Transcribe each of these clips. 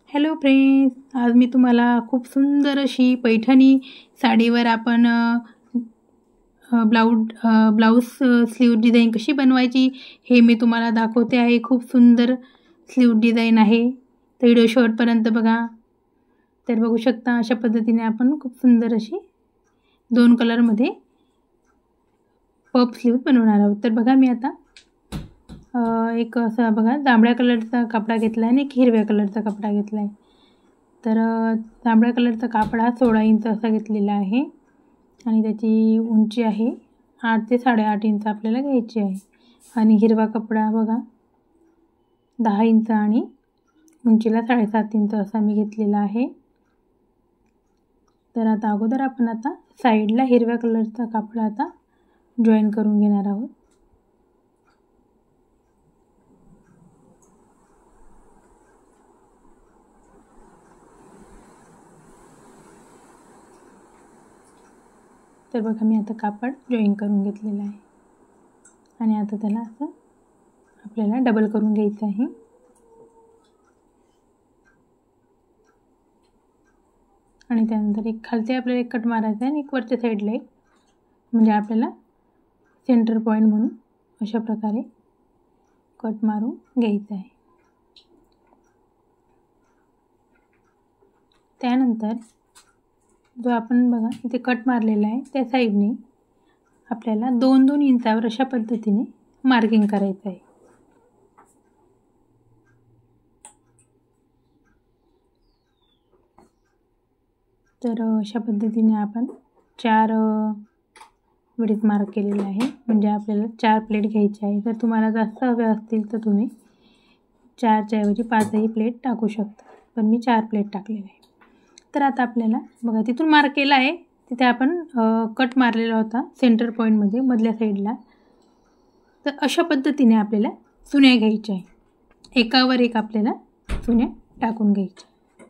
Hello friends, आज मी तुम्हाला खूप सुंदर अशी पैठणी साडीवर आपण ब्लाऊज स्लीव डिझाईन कशी बनवायची हे मी तुम्हाला दाखवते आहे। खूप सुंदर स्लीव डिझाईन आहे, तर व्हिडिओ शेवटपर्यंत बघा। तर बघू शकता अशा पद्धतीने आपण खूप सुंदर अशी 2 कलरमध्ये पफ स्लीव बनवणार आहोत। तर बघा मी आता एक असा बघा जांभळ्या कलरचा कपडा घेतला आहे आणि एक हिरव्या कलरचा कपडा घेतला आहे। तर जांभळ्या कलरचा कापड 16 इंच असा घेतलेला आहे आणि त्याची उंची आहे 8 ते 8.5 इंच आपल्याला घ्यायची आहे। आणि हिरवा कपडा बघा 10 इंच आणि उंचीला 7.5 इंच असा मी घेतलेला आहे। तर आता अगोदर आपण आता साईडला हिरव्या कलरचा कापड आता जॉईन करून घेणार आहोत। तर बघा मी आता कापड जॉईन करून घेतलेलं आहे आणि आता त्याला असं आपल्याला डबल करून घ्यायचं आहे। आणि त्यानंतर एक खालती आपल्याला एक कट मारायचा आहे आणि एक वरच्या साईडला एक, म्हणजे आपल्याला सेंटर पॉईंट म्हणून अशा प्रकारे कट मारून घ्यायचा आहे। त्यानंतर जो आपण बघा इथे कट मारलेला आहे त्या साईडने आपल्याला 2-2 इंचावर अशा पद्धतीने मार्किंग करायचं आहे। तर अशा पद्धतीने आपण 4 वेळेस मार्क केलेला आहे, म्हणजे आपल्याला 4 प्लेट घ्यायची आहे। जर तुम्हाला जास्त हवे असतील तर तुम्ही 4च्या ऐवजी 5ही प्लेट टाकू शकता, पण मी 4 प्लेट टाकलेले आहे। तर आता आपल्याला बघा तिथून मार्क केला आहे, तिथे आपण कट मारलेला होता सेंटर पॉईंटमध्ये मधल्या साईडला। तर अशा पद्धतीने आपल्याला चुन्या घ्यायच्या आहे, एकावर एक आपल्याला चुन्या टाकून घ्यायच्या।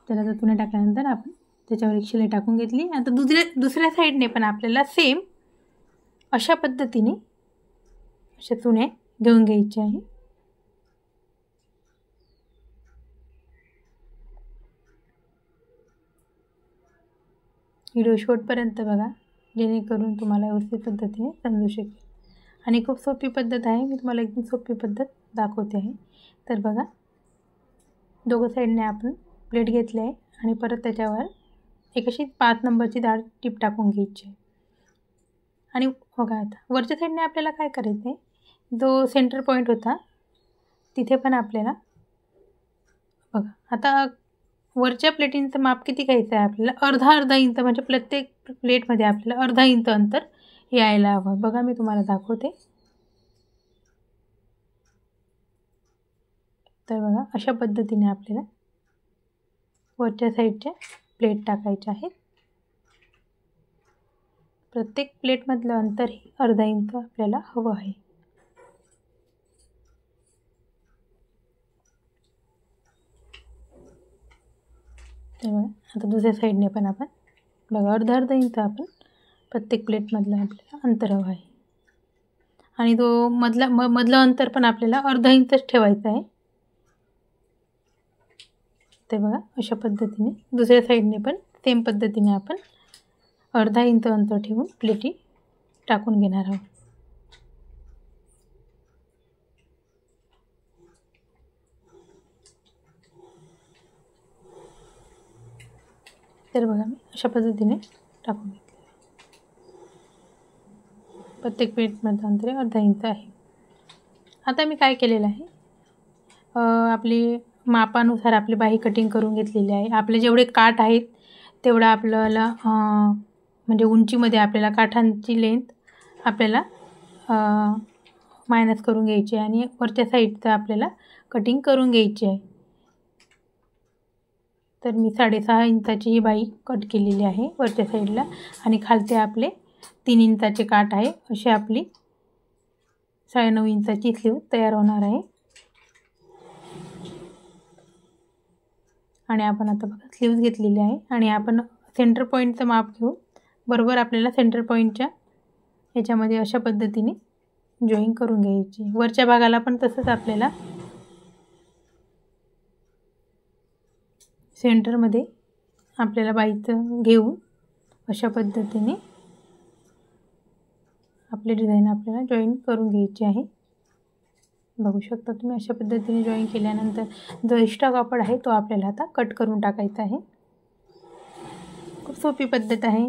तर आता चुन्या टाकल्यानंतर आपण त्याच्यावर एक शिलाई टाकून घेतली। आता दुसऱ्या साईडने पण आपल्याला सेम अशा पद्धतीने अशा चुन्या घेऊन घ्यायच्या आहे। व्हिडिओ शेवटपर्यंत बघा, जेणेकरून तुम्हाला व्यवस्थित पद्धतीने समजू शकेल। आणि खूप सोपी पद्धत आहे, मी तुम्हाला एकदम सोपी पद्धत दाखवते आहे। तर बघा दोघं साईडने आपण प्लेट घेतली आहे आणि परत त्याच्यावर एक अशी 5 नंबरची दाढ टीप टाकून घ्यायची आहे। आणि बघा आता वरच्या साईडने आपल्याला काय करायचं आहे, जो सेंटर पॉईंट होता तिथे पण आपल्याला बघा आता वरच्या प्लेटिंगचं माप किती घ्यायचं आहे आपल्याला, अर्धा इंच, म्हणजे प्रत्येक प्लेटमध्ये आपल्याला अर्धा इंच अंतर यायला हवं। बघा मी तुम्हाला दाखवते। तर बघा अशा पद्धतीने आपल्याला वरच्या साईडच्या प्लेट टाकायच्या आहेत। प्रत्येक प्लेटमधलं अंतर हे अर्धा इंच आपल्याला हवं आहे। तर बघा आता दुसऱ्या साईडने पण आपण बघा अर्धा इंच आपण प्रत्येक प्लेटमधलं आपल्याला अंतर हवं आहे। आणि तो मधलं अंतर पण आपल्याला अर्धा इंचच ठेवायचं आहे। ते बघा अशा पद्धतीने दुसऱ्या साईडने पण सेम पद्धतीने आपण अर्धा इंच अंतर ठेवून प्लेटी टाकून घेणार आहोत। तर बघा मी अशा पद्धतीने टाकून घेतले, प्रत्येक प्लेटमधलं अंतर अर्धा इंच आहे। आता मी काय केलेलं आहे, आपली मापानुसार आपली बाही कटिंग करून घेतलेली आहे। आपले जेवढे काठ आहेत तेवढं आपल्याला म्हणजे उंचीमध्ये आपल्याला काठांची लेंथ आपल्याला मायनस करून घ्यायची आहे आणि वरच्या साईडचं आपल्याला कटिंग करून घ्यायची आहे। तर मी 6.5 इंचाची ही बाही कट केलेली आहे वरच्या साईडला आणि खालते आपले 3 इंचाचे काठ आहे। अशी आपली 9.5 इंचाची स्लीव तयार होणार आहे। आणि आपण आता बघा स्लीव्ज घेतलेली आहे आणि आपण सेंटर पॉईंटचं माप घेऊन बरोबर आपल्याला सेंटर पॉईंटच्या याच्यामध्ये अशा पद्धतीने जॉईन करून घ्यायची। वरच्या भागाला पण तसंच आपल्याला सेंटरमध्ये आपल्याला बाईचं घेऊन अशा पद्धतीने आपले डिझाईन आपल्याला जॉईन करून घ्यायची आहे। बघू शकता तुम्ही अशा पद्धतीने जॉईन केल्यानंतर जो एक्स्ट्रा कापड आहे तो आपल्याला आता कट करून टाकायचा आहे। खूप सोपी पद्धत आहे।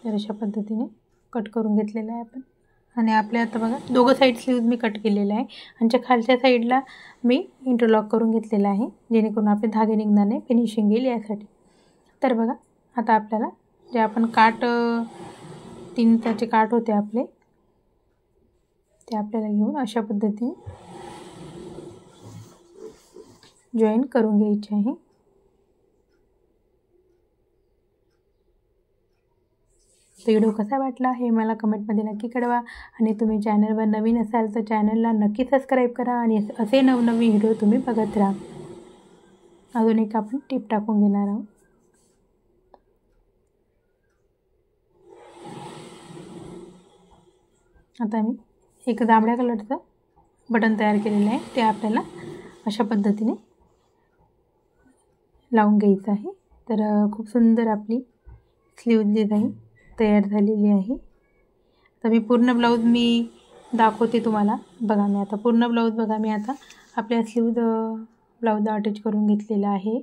तर अशा पद्धतीने कट करून घेतलेलं आहे आपण। आणि आपल्या आता बघा दोघं साईड स्लीव्ज मी कट केलेलं आहे आणि त्या खालच्या साईडला मी इंटरलॉक करून घेतलेलं आहे, जेणेकरून आपले धागे निघणार नाही, फिनिशिंग येईल यासाठी। तर बघा आता आपल्याला जे आपण काठ 3 इंचाचे काठ होते आपले, ते आपल्याला घेऊन अशा पद्धतीने जॉईन करून घ्यायचे आहे। तो व्हिडिओ कसा वाटला हे मला कमेंटमध्ये नक्की कळवा आणि तुम्ही चॅनलवर नवीन असाल तर चॅनलला नक्की सबस्क्राईब करा आणि असे नवनवीन व्हिडिओ तुम्ही बघत राहा। अजून एक आपण टिप टाकून घेणार आहोत। आता मी एक जांभळ्या कलरचं बटन तयार केलेलं आहे, ते आपल्याला अशा पद्धतीने लावून घ्यायचं आहे। तर खूप सुंदर आपली स्लीव डिझाईन तयार झालेली आहे। तर मी पूर्ण ब्लाऊज मी दाखवते तुम्हाला। बघा मी आता पूर्ण ब्लाऊज बघा मी आता आपल्या स्लीव ब्लाऊज अटॅच करून घेतलेला आहे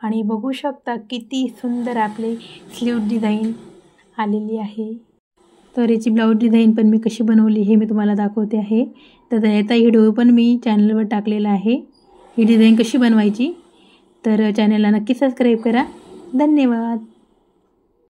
आणि बघू शकता किती सुंदर आपले स्लीव डिझाईन आलेली आहे। तर याची ब्लाऊज डिझाईन पण मी कशी बनवली हे मी तुम्हाला दाखवते आहे। तर याचा व्हिडिओ पण मी चॅनलवर टाकलेला आहे, ही डिझाईन कशी बनवायची। तर चॅनलला नक्की सबस्क्राईब करा। धन्यवाद।